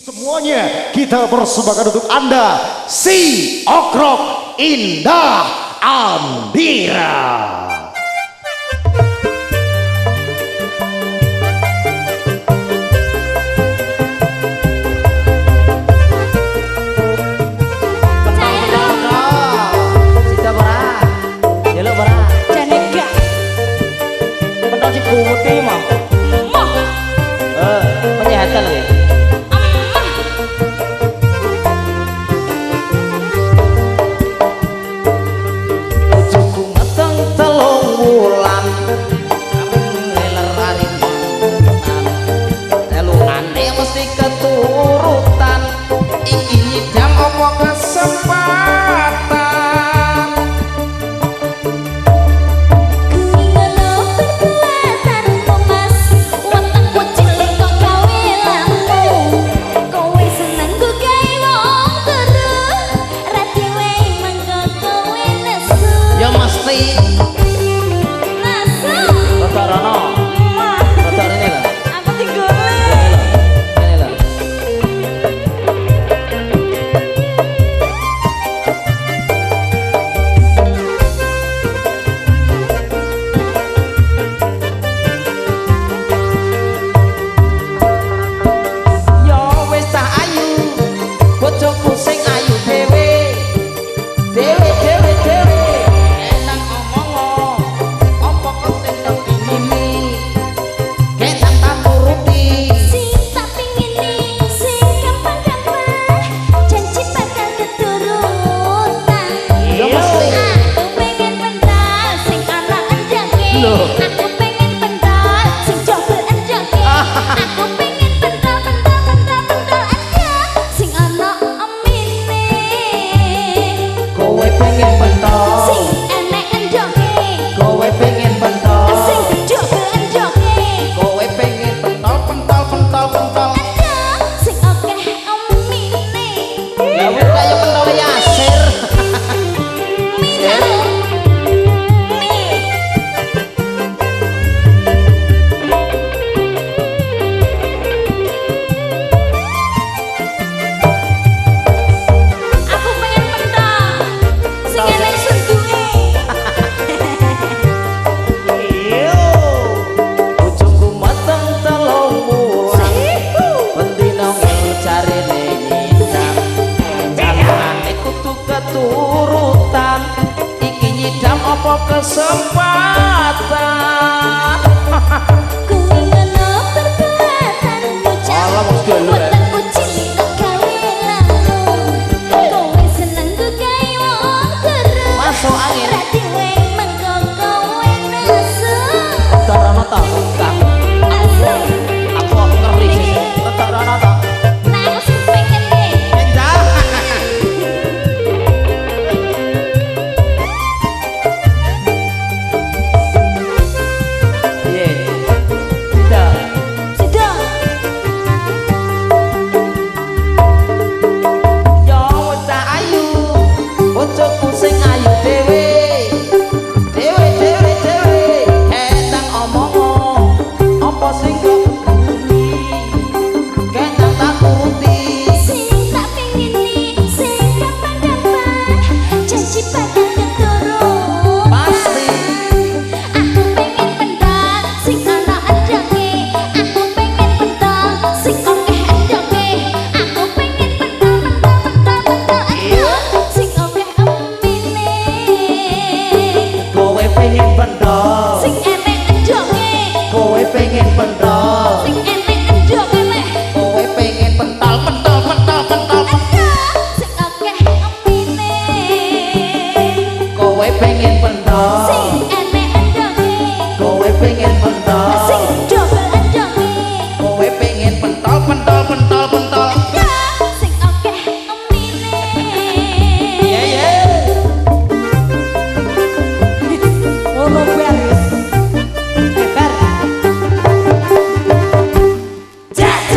Semuanya kita persembahkan untuk Anda, si Okrok Indah Andira. Penyehatkan lagi. Bojoku meteng telung wulan, leler aring telungane mesti keturutan. Iki nyidam apa kesempatan? Keturutan iki nyidam apa kesempatan? Kuwi ngono perbuatan bocah. Buatanku cinta gawe lamun. Kowe seneng ku gawe wong terus. Masuk angin. Berarti kowe mengko kowe nesu. Karana tak enggak. Aku ngeri sih. Karana tak. Nah, aku sing pengen nih. Pengen pentol